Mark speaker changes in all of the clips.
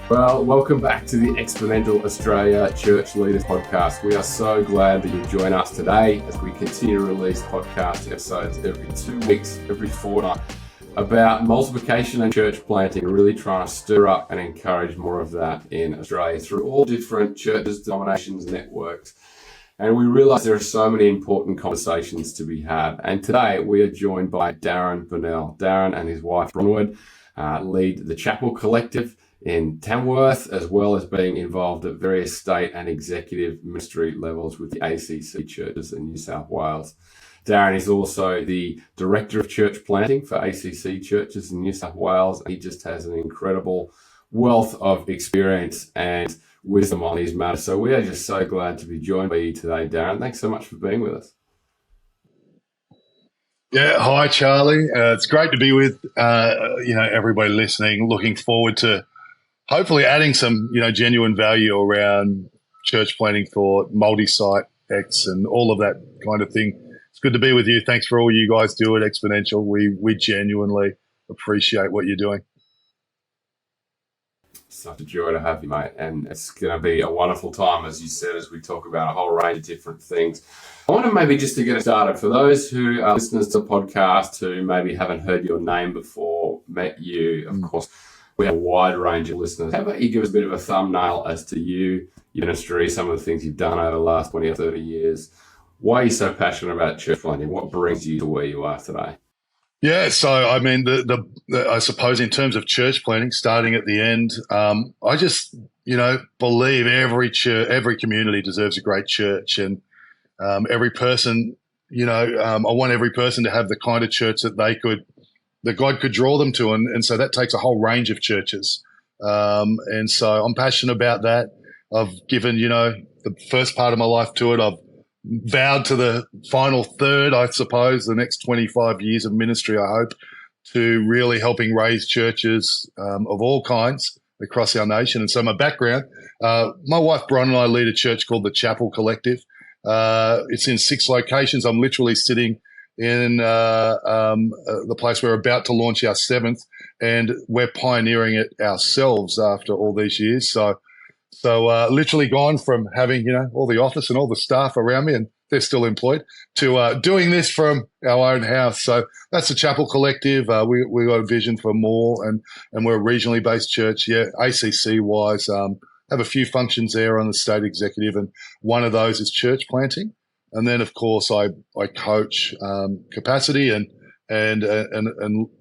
Speaker 1: Well, welcome back to the Exponential Australia Church Leaders Podcast. We are so glad that you join us today as we continue to release podcast episodes every 2 weeks, every fortnight, about multiplication and church planting, really trying to stir up and encourage more of that in Australia through all different churches, denominations, networks. And we realize there are so many important conversations to be had. And today we are joined by Darren Bonnell. Darren and his wife, Bronwyn, lead the Chapel Collective in Tamworth, as well as being involved at various state and executive ministry levels with the ACC churches in New South Wales. Darren is also the Director of Church Planting for ACC churches in New South Wales. He just has an incredible wealth of experience and wisdom on these matters. So we are just so glad to be joined by you today, Darren. Thanks so much for being with us.
Speaker 2: Yeah, hi, Charlie. It's great to be with everybody listening. Looking forward to hopefully adding some genuine value around church planting thought, multi-site X, and all of that kind of thing. It's good to be with you. Thanks for all you guys do at Exponential. We genuinely appreciate what you're doing.
Speaker 1: Such a joy to have you, mate. And it's going to be a wonderful time, as you said, as we talk about a whole range of different things. I want to maybe just to get us started, for those who are listeners to the podcast who maybe haven't heard your name before, met you, of course, we have a wide range of listeners. How about you give us a bit of a thumbnail as to you, your ministry, some of the things you've done over the last 20 or 30 years. Why are you so passionate about church planting? What brings you to where you are today?
Speaker 2: Yeah, so I mean, I suppose in terms of church planting, starting at the end, I just believe every church, every community deserves a great church, and every person, I want every person to have the kind of church that God could draw them to, and so that takes a whole range of churches, and so I'm passionate about that. I've given the first part of my life to it. I've vowed to the final third, I suppose, the next 25 years of ministry, I hope, to really helping raise churches of all kinds across our nation. And so my background, my wife, Bronwyn, and I lead a church called the Chapel Collective. It's in 6 locations. I'm literally sitting in the place we're about to launch our 7th, and we're pioneering it ourselves after all these years. So literally gone from having, all the office and all the staff around me, and they're still employed, to doing this from our own house. So that's the Chapel Collective. We got a vision for more, and we're a regionally based church. Yeah, ACC wise, have a few functions there on the state executive, and one of those is church planting. And then, of course, I coach capacity and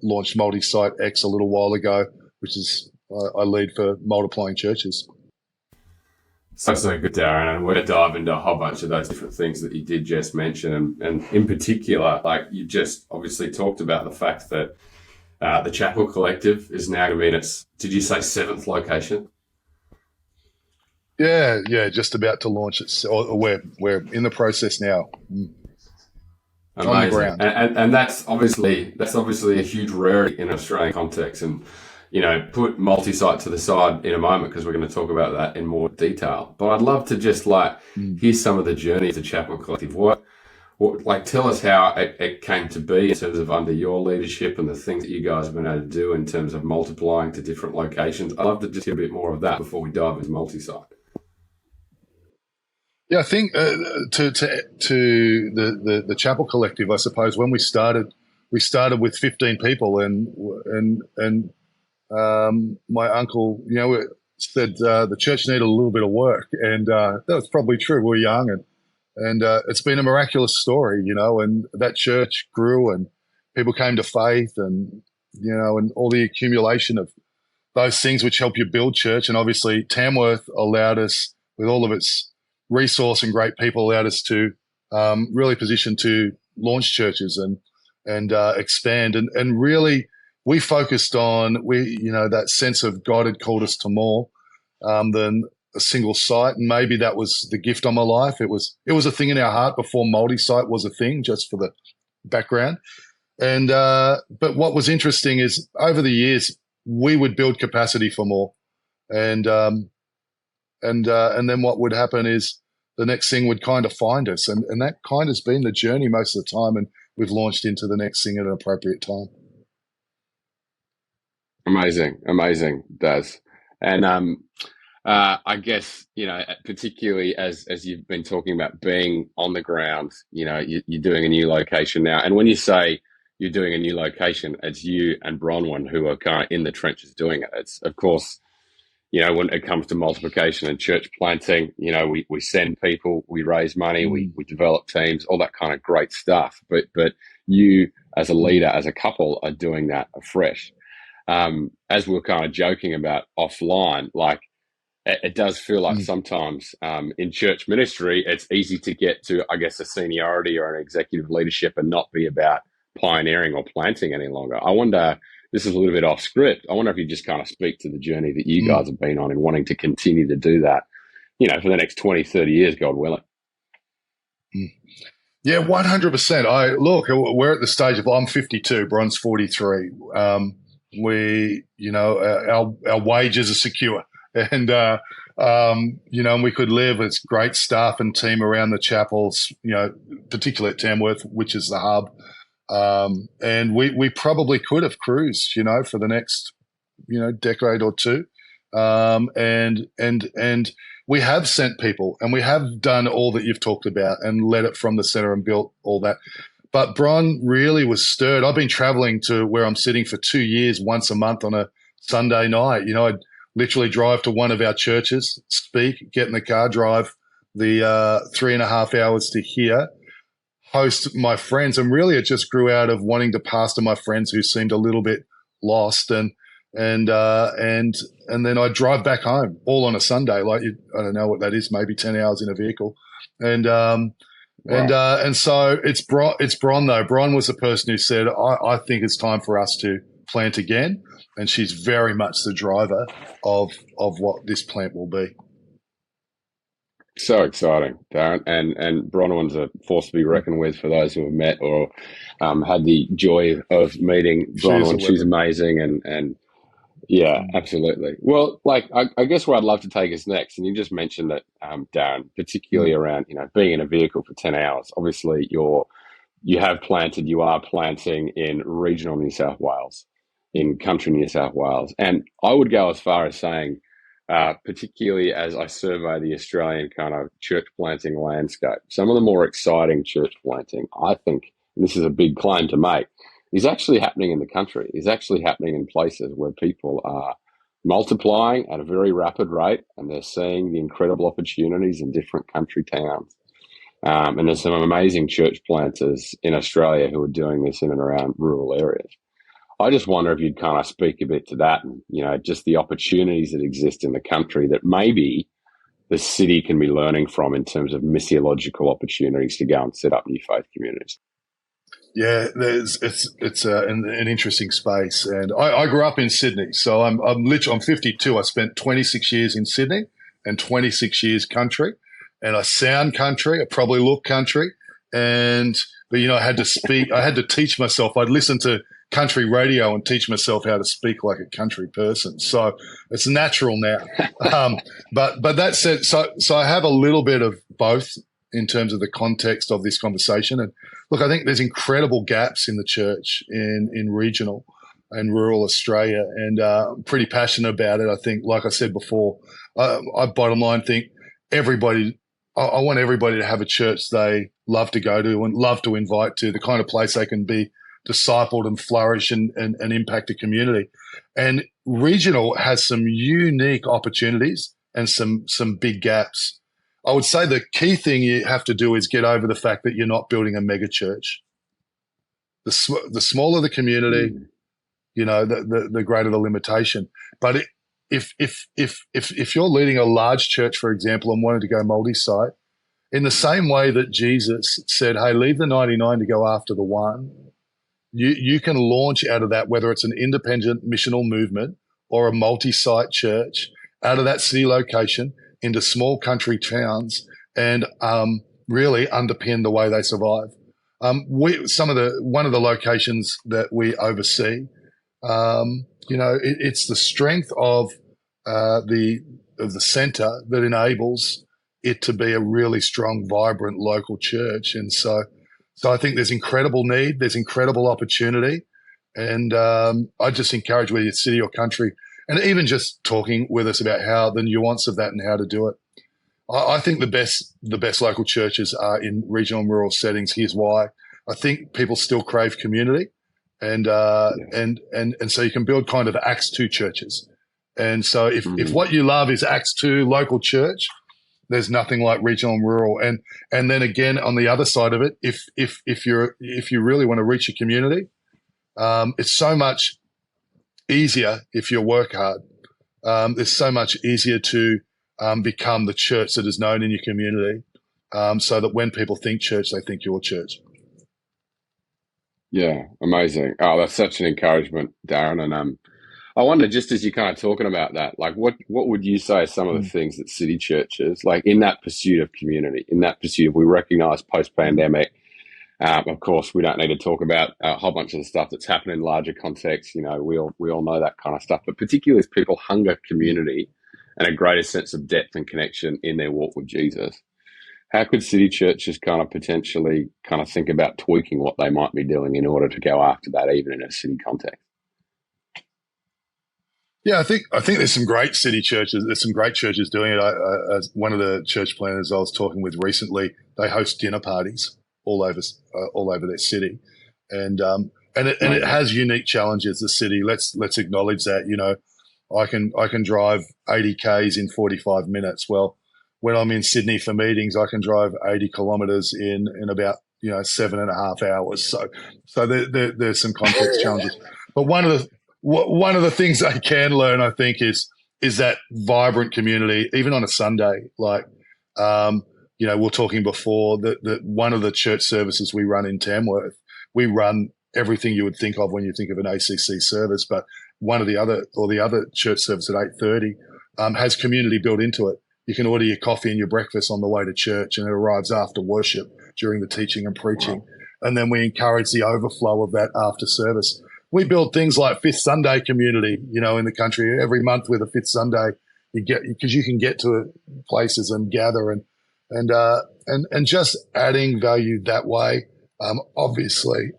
Speaker 2: launched Multisite X a little while ago, which is I lead for multiplying churches.
Speaker 1: So good, Darren, and we're going to dive into a whole bunch of those different things that you did just mention, and in particular, like you just obviously talked about the fact that the Chapel Collective is now going to be in its, did you say 7th location?
Speaker 2: Yeah, just about to launch it. We're in the process now.
Speaker 1: Amazing. On the ground. And that's obviously a huge rarity in an Australian context, and put multi-site to the side in a moment because we're going to talk about that in more detail. But I'd love to just hear some of the journey of the Chapel Collective. What tell us how it came to be in terms of under your leadership and the things that you guys have been able to do in terms of multiplying to different locations. I'd love to just hear a bit more of that before we dive into multi-site.
Speaker 2: Yeah, I think to the Chapel Collective, I suppose when we started with 15 people, and my uncle, said the church needed a little bit of work, and that was probably true. We were young, and it's been a miraculous story, and that church grew, and people came to faith, and and all the accumulation of those things which help you build church. And obviously, Tamworth allowed us, with all of its resource and great people, allowed us to really position to launch churches and expand, and really. We focused on that sense of God had called us to more than a single site, and maybe that was the gift on my life. It was a thing in our heart before multi-site was a thing, just for the background. And but what was interesting is over the years we would build capacity for more, and then what would happen is the next thing would kind of find us, and that kind of has been the journey most of the time, and we've launched into the next thing at an appropriate time.
Speaker 1: Amazing, Daz. And I guess, particularly as you've been talking about being on the ground, you're doing a new location now. And when you say you're doing a new location, it's you and Bronwyn who are kind of in the trenches doing it. It's, of course, when it comes to multiplication and church planting, we send people, we raise money, we develop teams, all that kind of great stuff. But you as a leader, as a couple, are doing that afresh. As we were kind of joking about offline, like it does feel like sometimes in church ministry, it's easy to get to, I guess, a seniority or an executive leadership and not be about pioneering or planting any longer. I wonder, this is a little bit off script, I wonder if you just kind of speak to the journey that you guys have been on and wanting to continue to do that, for the next 20, 30 years, God willing.
Speaker 2: Yeah, 100%. We're at the stage of, I'm 52, Bron's 43. Our wages are secure. And, and we could live as great staff and team around the chapels, particularly at Tamworth, which is the hub. And we probably could have cruised, for the next, decade or two. And we have sent people and we have done all that you've talked about and led it from the center and built all that. But Bron really was stirred. I've been traveling to where I'm sitting for 2 years, once a month on a Sunday night. I'd literally drive to one of our churches, speak, get in the car, drive the 3.5 hours to here, host my friends. And really it just grew out of wanting to pastor my friends who seemed a little bit lost. And then I drive back home all on a Sunday. I don't know what that is, maybe 10 hours in a vehicle. And so it's Bron though. Bron was the person who said, I think it's time for us to plant again. And she's very much the driver of what this plant will be.
Speaker 1: So exciting, Darren. And Bronwyn's a force to be reckoned with for those who have met or had the joy of meeting Bronwyn. She's amazing. And yeah, absolutely. Well, I guess where I'd love to take us next, and you just mentioned it, Darren, particularly around, being in a vehicle for 10 hours. Obviously, you are planting in regional New South Wales, in country New South Wales. And I would go as far as saying, particularly as I survey the Australian kind of church planting landscape, some of the more exciting church planting, I think, and this is a big claim to make, is actually happening in the country, is actually happening in places where people are multiplying at a very rapid rate and they're seeing the incredible opportunities in different country towns. And there's some amazing church planters in Australia who are doing this in and around rural areas. I just wonder if you'd kind of speak a bit to that and, just the opportunities that exist in the country that maybe the city can be learning from in terms of missiological opportunities to go and set up new faith communities.
Speaker 2: Yeah, it's an interesting space. And I grew up in Sydney. So I'm 52. I spent 26 years in Sydney and 26 years country. And I sound country. I probably look country. But I had to teach myself. I'd listen to country radio and teach myself how to speak like a country person. So it's natural now. But that said, so I have a little bit of both in terms of the context of this conversation. And look, I think there's incredible gaps in the church in regional and rural Australia, and I'm pretty passionate about it. I think, like I said before, I bottom line think I want everybody to have a church they love to go to and love to invite to, the kind of place they can be discipled and flourish and impact the community. And regional has some unique opportunities and some big gaps. I would say the key thing you have to do is get over the fact that you're not building a mega church. The smaller the community, the greater the limitation. But if you're leading a large church, for example, and wanted to go multi-site, in the same way that Jesus said, hey, leave the 99 to go after the one, you can launch out of that, whether it's an independent missional movement or a multi-site church, out of that city location into small country towns and really underpin the way they survive. One of the locations that we oversee, it's the strength of the centre that enables it to be a really strong, vibrant local church. And so I think there's incredible need, there's incredible opportunity, and I just encourage whether you're city or country, and even just talking with us about how the nuance of that and how to do it. I think the best local churches are in regional and rural settings. Here's why. I think people still crave community, and so you can build kind of Acts 2 churches. And so if what you love is Acts 2 local church, there's nothing like regional and rural. And then again, on the other side of it, if you really want to reach a community, it's so much easier if you work hard. It's so much easier to become the church that is known in your community, so that when people think church, they think your church.
Speaker 1: Yeah, amazing. Oh, that's such an encouragement, Darren. And I wonder, just as you're kind of talking about that, like what would you say are some of the things that city churches, like in that pursuit of community, in that pursuit, we recognise post-pandemic, of course, we don't need to talk about a whole bunch of the stuff that's happened in larger contexts. You know, we all know that kind of stuff. But particularly as people hunger community and a greater sense of depth and connection in their walk with Jesus, how could city churches kind of potentially kind of think about tweaking what they might be doing in order to go after that, even in a city context?
Speaker 2: Yeah, I think there's some great city churches. There's some great churches doing it. As one of the church planners I was talking with recently, they host dinner parties all over their city, and it has unique challenges. The city, let's acknowledge that. You know, I can drive 80 k's in 45 minutes. Well, when I'm in Sydney for meetings, I can drive 80 kilometres in about 7.5 hours. So there's some context challenges. But one of the things they can learn, I think, is that vibrant community, even on a Sunday. Like, we were talking before that one of the church services we run in Tamworth, we run everything you would think of when you think of an ACC service, but the other church service at 8:30 has community built into it. You can order your coffee and your breakfast on the way to church, and it arrives after worship during the teaching and preaching. And then we encourage the overflow of that after service. We build things like Fifth Sunday community, in the country. Every month with a Fifth Sunday, because you can get to places and gather and just adding value that way. Obviously,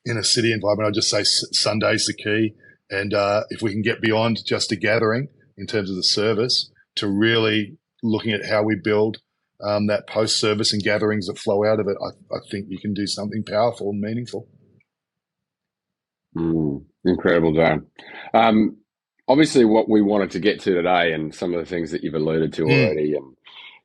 Speaker 2: in a city environment, I'd just say Sunday's the key. And if we can get beyond just a gathering in terms of the service to really looking at how we build that post-service and gatherings that flow out of it, I think you can do something powerful and meaningful.
Speaker 1: Incredible, Darren. Obviously, what we wanted to get to today, and some of the things that you've alluded to already, and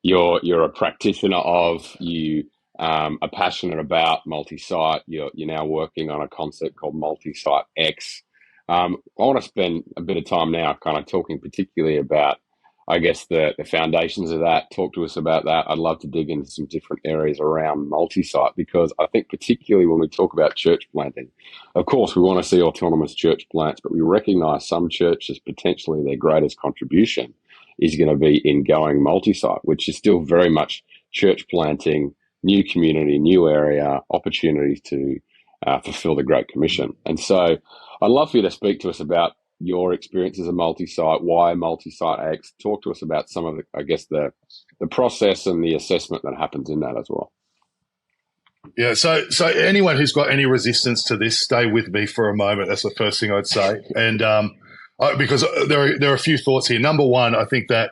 Speaker 1: you're a practitioner of, you are passionate about multi-site. You're now working on a concept called Multisite X. I want to spend a bit of time now kind of talking particularly about, I guess, the foundations of that. Talk to us about that. I'd love to dig into some different areas around multi-site, because I think particularly when we talk about church planting, of course, we want to see autonomous church plants, but we recognise some churches, potentially their greatest contribution is going to be in going multi-site, which is still very much church planting, new community, new area, opportunities to fulfill the Great Commission. And so I'd love for you to speak to us about your experience as a multi-site, why Multisite X. Talk to us about some of the process and the assessment that happens in that as well.
Speaker 2: Yeah, so anyone who's got any resistance to this, stay with me for a moment. That's the first thing I'd say. And because there are a few thoughts here. Number one, I think that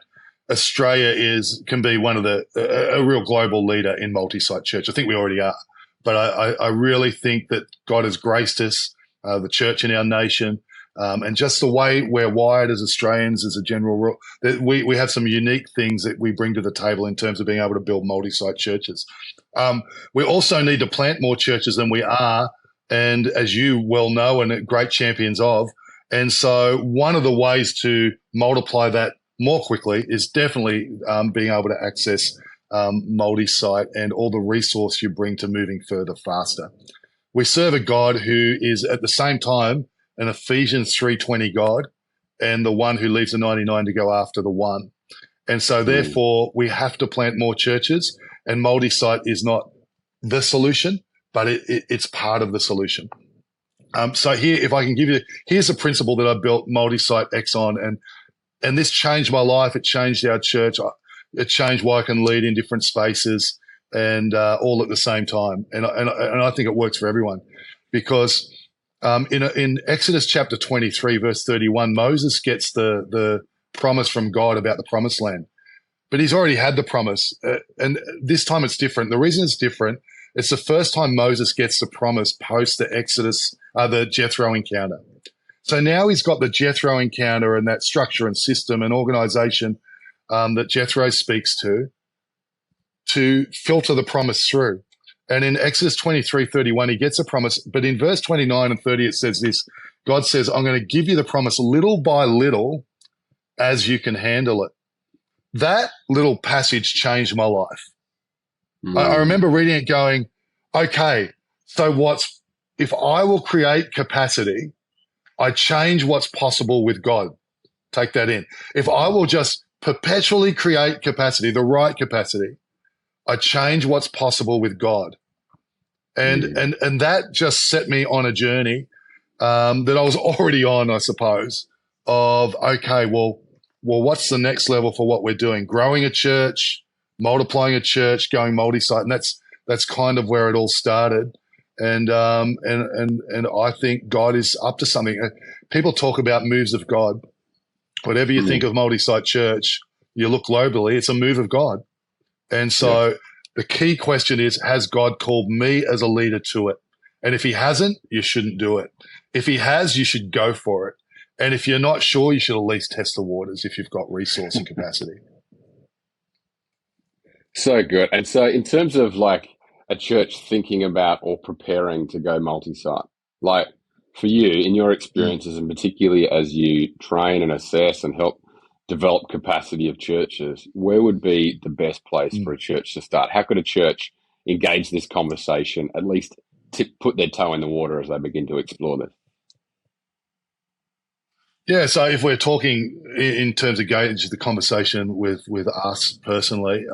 Speaker 2: Australia can be one of a real global leader in multi-site church. I think we already are. But I really think that God has graced us, the church in our nation, and just the way we're wired as Australians, as a general rule, that we have some unique things that we bring to the table in terms of being able to build multi-site churches. We also need to plant more churches than we are, and as you well know, and great champions of. And so one of the ways to multiply that more quickly is definitely being able to access multi-site and all the resource you bring to moving further faster. We serve a God who is at the same time an Ephesians 3:20 God, and the one who leaves the 99 to go after the one. And so therefore we have to plant more churches, and multi-site is not the solution, but it's part of the solution. So here, if I can give you, here's a principle that I built Multisite X on, and this changed my life. It changed our church. It changed why I can lead in different spaces and all at the same time. And I think it works for everyone, because In Exodus chapter 23, verse 31, Moses gets the promise from God about the promised land. But he's already had the promise. And this time it's different. The reason it's different, it's the first time Moses gets the promise post the Exodus, the Jethro encounter. So now he's got the Jethro encounter and that structure and system and organization that Jethro speaks to filter the promise through. And in Exodus 23:31, he gets a promise. But in verse 29 and 30, it says this. God says, I'm going to give you the promise little by little as you can handle it. That little passage changed my life. I remember reading it going, okay, so if I will create capacity, I change what's possible with God. Take that in. If I will just perpetually create capacity, the right capacity, I change what's possible with God. And that just set me on a journey that I was already on, I suppose, of, okay, well, what's the next level for what we're doing? Growing a church, multiplying a church, going multi-site. And that's kind of where it all started. And I think God is up to something. People talk about moves of God. Whatever you think of multi-site church, you look globally, it's a move of God. And so the key question is, has God called me as a leader to it? And if he hasn't, you shouldn't do it. If he has, you should go for it. And if you're not sure, you should at least test the waters if you've got resource and capacity.
Speaker 1: So good. And so in terms of like a church thinking about or preparing to go multi-site, like for you, in your experiences, and particularly as you train and assess and help develop capacity of churches, where would be the best place for a church to start? How could a church engage this conversation, at least put their toe in the water as they begin to explore this?
Speaker 2: Yeah, so if we're talking in terms of engage the conversation with us personally,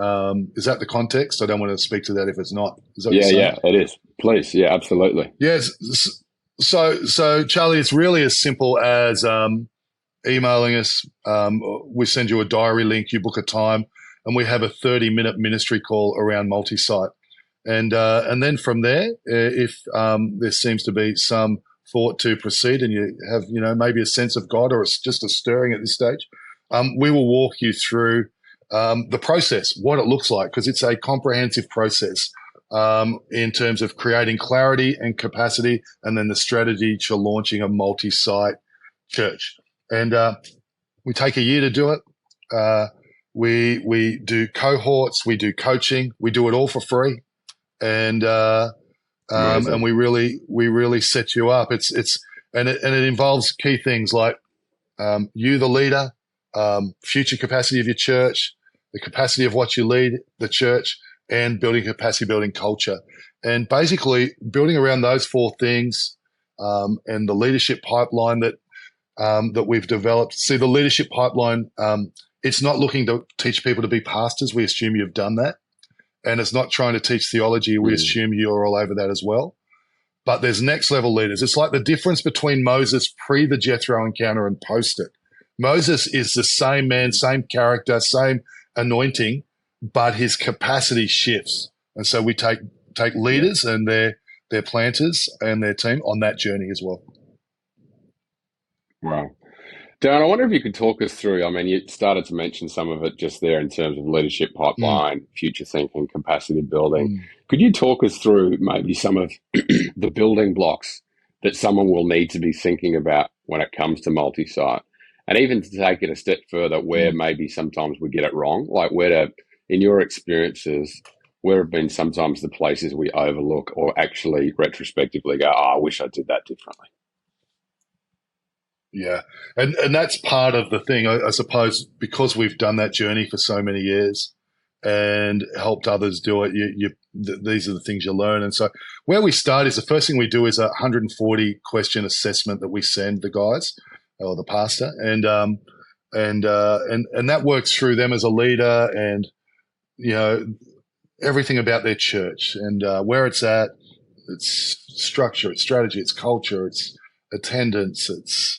Speaker 2: is that the context? I don't want to speak to that if it's not. Is that
Speaker 1: yeah, it is. Please, yeah, absolutely.
Speaker 2: Yes. So Charlie, it's really as simple as emailing us. We send you a diary link, you book a time, and we have a 30-minute ministry call around multi-site. And then from there, if there seems to be some thought to proceed and you have, maybe a sense of God or it's just a stirring at this stage, we will walk you through the process, what it looks like, because it's a comprehensive process in terms of creating clarity and capacity and then the strategy to launching a multi-site church. And we take a year to do it. We do cohorts, we do coaching, we do it all for free. And we really set you up. And it involves key things like you, the leader, future capacity of your church, the capacity of what you lead the church, and building capacity, building culture, and basically building around those four things. And the leadership pipeline that we've developed. See, the leadership pipeline, it's not looking to teach people to be pastors. We assume you've done that. And it's not trying to teach theology. We assume you're all over that as well. But there's next level leaders. It's like the difference between Moses pre the Jethro encounter and post it. Moses is the same man, same character, same anointing, but his capacity shifts. And so we take leaders and their planters and their team on that journey as well.
Speaker 1: Wow. Darren, I wonder if you could talk us through, I mean, you started to mention some of it just there in terms of leadership pipeline, future thinking, capacity building. Could you talk us through maybe some of the building blocks that someone will need to be thinking about when it comes to multi-site? And even to take it a step further, where maybe sometimes we get it wrong, like in your experiences, where have been sometimes the places we overlook or actually retrospectively go, I wish I did that differently?
Speaker 2: Yeah. And that's part of the thing, I suppose, because we've done that journey for so many years and helped others do it, these are the things you learn. And so where we start is the first thing we do is a 140 question assessment that we send the guys or the pastor. And that works through them as a leader and, everything about their church and where it's at, its structure, its strategy, its culture, its attendance, its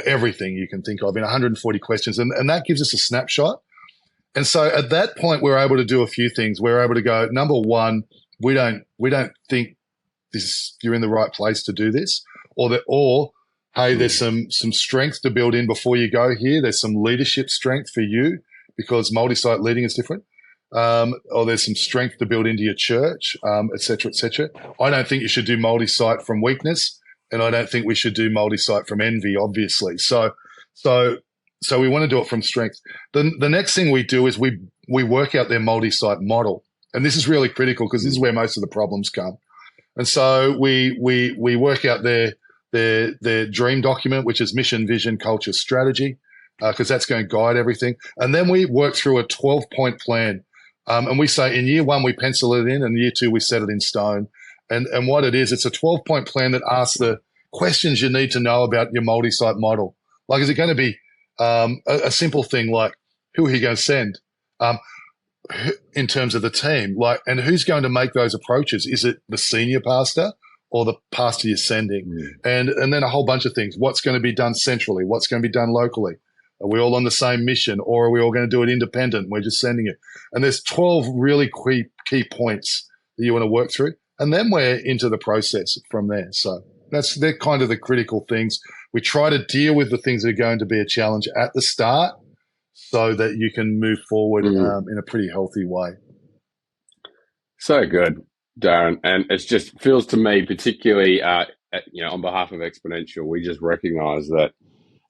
Speaker 2: everything you can think of in 140 questions. And that gives us a snapshot. And so at that point, we're able to do a few things. We're able to go, number one, we don't think you're in the right place to do this, or hey, there's some strength to build in before you go here. There's some leadership strength for you because multi-site leading is different. Or there's some strength to build into your church, et cetera, et cetera. I don't think you should do multi-site from weakness, and I don't think we should do multi-site from envy, obviously. So we want to do it from strength. The next thing we do is we work out their multi-site model, and this is really critical because this is where most of the problems come. And so we work out their dream document, which is mission, vision, culture, strategy, because that's going to guide everything. And then we work through a 12-point plan. And we say in year 1, we pencil it in, and year 2, we set it in stone. And what it is, it's a 12-point plan that asks the questions you need to know about your multi-site model. Like, is it going to be a simple thing like, who are you going to send? In terms of the team, like, and who's going to make those approaches? Is it the senior pastor or the pastor you're sending? And then a whole bunch of things. What's going to be done centrally? What's going to be done locally? Are we all on the same mission, or are we all going to do it independent? We're just sending it. And there's 12 really key points that you want to work through. And then we're into the process from there. So they're kind of the critical things. We try to deal with the things that are going to be a challenge at the start so that you can move forward in a pretty healthy way.
Speaker 1: So good, Darren. And it just feels to me, particularly, on behalf of Exponential, we just recognize that,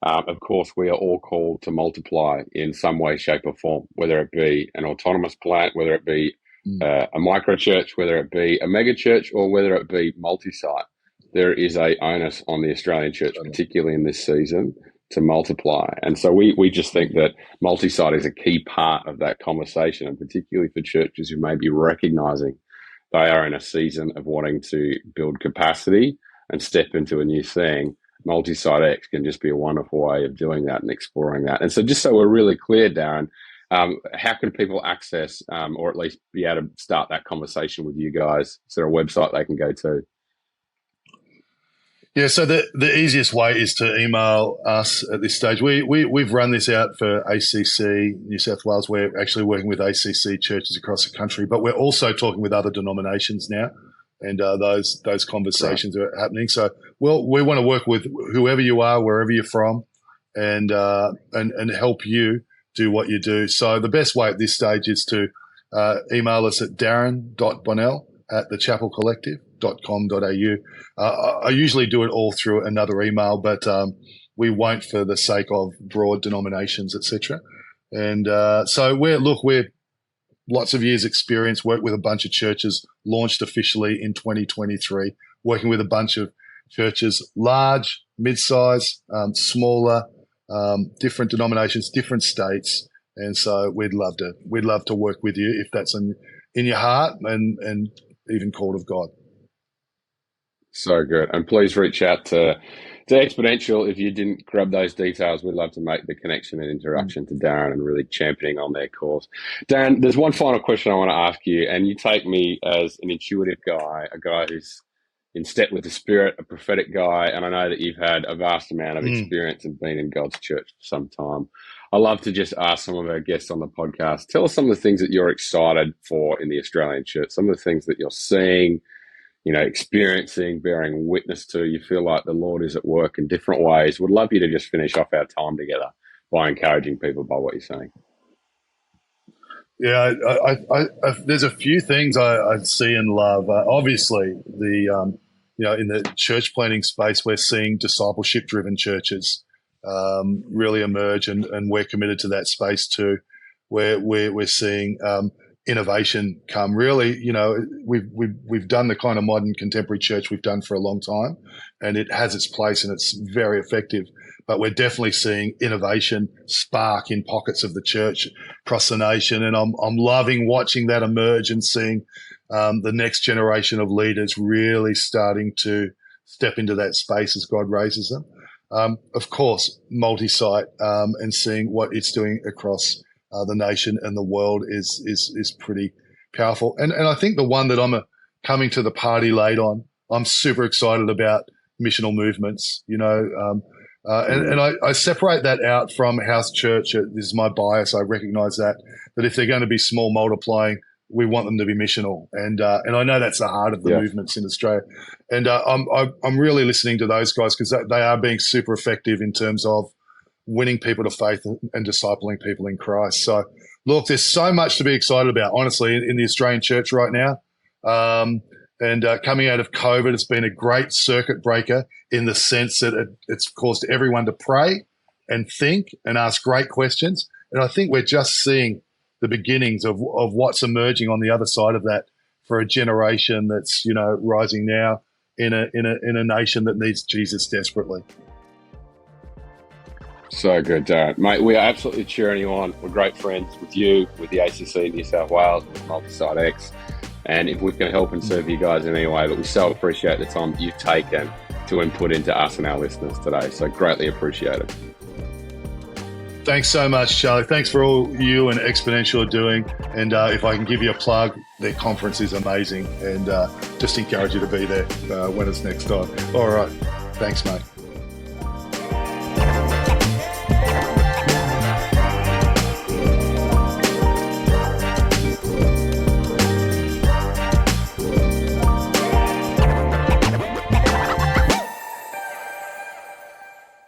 Speaker 1: of course, we are all called to multiply in some way, shape or form, whether it be an autonomous plant, whether it be a micro church, whether it be a mega church, or whether it be multi-site. There is a onus on the Australian church, particularly in this season, to multiply. And so we just think that multi-site is a key part of that conversation, and particularly for churches who may be recognizing they are in a season of wanting to build capacity and step into a new thing. Multi-site X can just be a wonderful way of doing that and exploring that. And so just so we're really clear, Darren, how can people access or at least be able to start that conversation with you guys? Is there a website they can go to?
Speaker 2: Yeah, so the easiest way is to email us at this stage. We've run this out for ACC New South Wales. We're actually working with ACC churches across the country, but we're also talking with other denominations now, and those conversations are happening. So we want to work with whoever you are, wherever you're from, and help you do what you do. So the best way at this stage is to email us at darren.bonnell@thechapelcollective.com.au. I usually do it all through another email, but we won't for the sake of broad denominations, etc. And so we're lots of years experience, worked with a bunch of churches, launched officially in 2023, working with a bunch of churches, large, mid-size, smaller, different denominations, different states. And so we'd love to work with you if that's in your heart and even called of God.
Speaker 1: So good. And please reach out to Exponential if you didn't grab those details. We'd love to make the connection and introduction to Darren and really championing on their cause. Darren, there's one final question I want to ask you, and you take me as an intuitive guy, a guy who's in step with the Spirit, a prophetic guy, and I know that you've had a vast amount of experience and been in God's church for some time. I love to just ask some of our guests on the podcast, tell us some of the things that you're excited for in the Australian church, some of the things that you're seeing, experiencing, bearing witness to. You feel like the Lord is at work in different ways. Would love you to just finish off our time together by encouraging people by what you're saying.
Speaker 2: Yeah, I there's a few things I see and love. Obviously, in the church planting space, we're seeing discipleship-driven churches really emerge, and we're committed to that space too. We're seeing innovation come. Really, we've done the kind of modern contemporary church we've done for a long time, and it has its place and it's very effective. But we're definitely seeing innovation spark in pockets of the church across the nation, and I'm loving watching that emerge and seeing the next generation of leaders really starting to step into that space as God raises them. Of course, multi-site and seeing what it's doing across the nation and the world is pretty powerful. And I think the one that I'm coming to the party late on, I'm super excited about missional movements, and I separate that out from house church. This is my bias. I recognize that if they're going to be small multiplying, we want them to be missional. And I know that's the heart of the movements in Australia. And I'm really listening to those guys because they are being super effective in terms of winning people to faith and discipling people in Christ. So, look, there's so much to be excited about, honestly, in the Australian church right now. And coming out of COVID, it's been a great circuit breaker in the sense that it's caused everyone to pray and think and ask great questions. And I think we're just seeing the beginnings of what's emerging on the other side of that for a generation that's, rising now in a nation that needs Jesus desperately.
Speaker 1: So good, Darren. Mate, we are absolutely cheering you on. We're great friends with you, with the ACC New South Wales, with Multisite X. And if we can help and serve you guys in any way, but we so appreciate the time that you've taken to input into us and our listeners today. So greatly appreciate it.
Speaker 2: Thanks so much, Charlie. Thanks for all you and Exponential are doing. And if I can give you a plug, their conference is amazing. And just encourage you to be there when it's next time. All right. Thanks, mate.